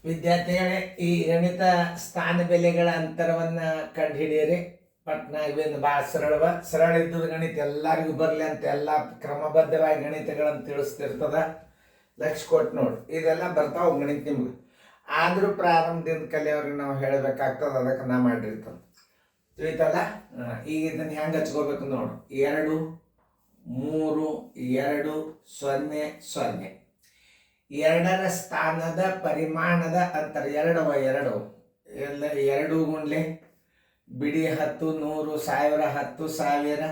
ವಿದ್ಯಾರ್ಥಿಗಳೇ, ಈ ಗಣಿತ ಸ್ಥಾನ ಬೆಲೆಗಳ ಅಂತರವನ್ನ ಕಂಡುಹಿಡಿಯಿರಿ. ಪಟ್ನ ಇವೇನು ಭಾಳ ಸರಳ ಇದ್ದದ ಗಣಿತ ಎಲ್ಲರಿಗೂ ಬರಲಿ ಅಂತ ಎಲ್ಲ ಕ್ರಮಬದ್ಧವಾಗಿ ಗಣಿತಗಳನ್ನು ತಿಳಿಸ್ತಿರ್ತದ. ಲಕ್ಷ ಕೊಟ್ಟು ನೋಡಿ, ಇದೆಲ್ಲ ಬರ್ತಾವ ಗಣಿತ ನಿಮ್ಗೆ. ಆದರೂ ಪ್ರಾರಂಭದಿಂದ ಕಲಿಯೋರಿಗೆ ನಾವು ಹೇಳಬೇಕಾಗ್ತದೆ, ಅದಕ್ಕೆ ನಾ ಮಾಡಿರ್ತದೆ ತಿಳಿತಲ್ಲ. ಈಗ ಇದನ್ನು ಹೆಂಗೆ ಹಚ್ಕೋಬೇಕು ನೋಡು. 2 3 2 0 0 2ರ ಸ್ಥಾನದ ಪರಿಮಾಣದ ಅಂತರ 2 2 ಎಲ್ಲ 2 ಗುಂಡ್ಲೆ ಬಿಡಿ 10 100 1000 10,000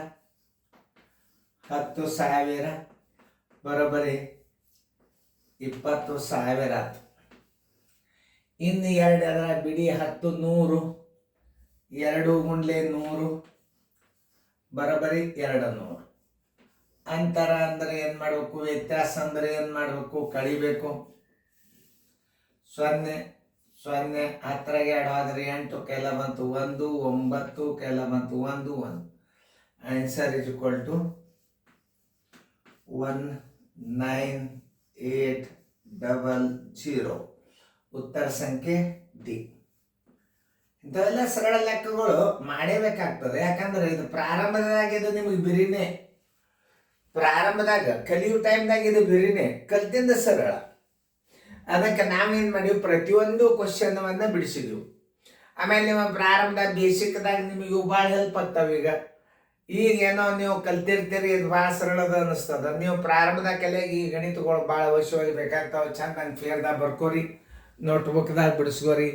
10,000 ಬರೋಬ್ಬರಿ 20,000 ಆಯ್ತು. ಇನ್ನು 2ರ ಬಿಡಿ 10 100 2 ಗುಂಡ್ಲೆ 100 ಬರೋಬ್ಬರಿ 200. ಅಂತರ ಅಂದ್ರೆ ಏನು ಮಾಡಬೇಕು? ವ್ಯತ್ಯಾಸ ಅಂದ್ರೆ ಏನು ಮಾಡಬೇಕು? ಕಳಿಬೇಕು. 0 0 10 ಆದ್ರೆ 8 ಕೆಲ ಬಂತು 1 9 ಕೆಲ ಬಂತು 1 1. Answer is equal to 19,800. ಉತ್ತರ ಸಂಖ್ಯೆ ಡಿ. ಇಂಥವೆಲ್ಲ ಸರಳ ಲೆಕ್ಕಗಳು ಮಾಡೇಬೇಕಾಗ್ತದೆ. ಯಾಕಂದ್ರೆ ಇದು ಪ್ರಾರಂಭದಾಗ ಇದು ನಿಮಗೆ ಬಿರಿನೇ, ಪ್ರಾರಂಭದಾಗ ಕಲಿಯೋ ಟೈಮ್ದಾಗ ಇದು ಬಿರಿನೇ, ಕಲ್ತಿಂದ ಸರಳ. ಅದಕ್ಕೆ ನಾವೇನು ಮಾಡಿವಿ, ಪ್ರತಿಯೊಂದು ಕ್ವಶನ್ವನ್ನ ಬಿಡಿಸಿದ್ವಿ. ಆಮೇಲೆ ನೀವು ಪ್ರಾರಂಭದಾಗ ಬೇಸಿಕ್ದಾಗ ನಿಮಗೆ ಇವು ಭಾಳ ಹೆಲ್ಪ್ ಆಗ್ತಾವೆ. ಈಗ ಏನೋ ನೀವು ಕಲ್ತಿರ್ತೀರಿ, ಇದು ಭಾಳ ಸರಳದ ಅನ್ನಿಸ್ತದ. ನೀವು ಪ್ರಾರಂಭದಾಗ ಕಲಿಯಾಗಿ ಈ ಗಣಿತಗಳು ಭಾಳ ಅವಶ್ಯವಾಗಿ ಬೇಕಾಗ್ತಾವೆ. ಚಂದ ಫೇರ್ದಾಗ ಬರ್ಕೋರಿ, ನೋಟ್ಬುಕ್ದಾಗ ಬಿಡಿಸ್ಕೋರಿ.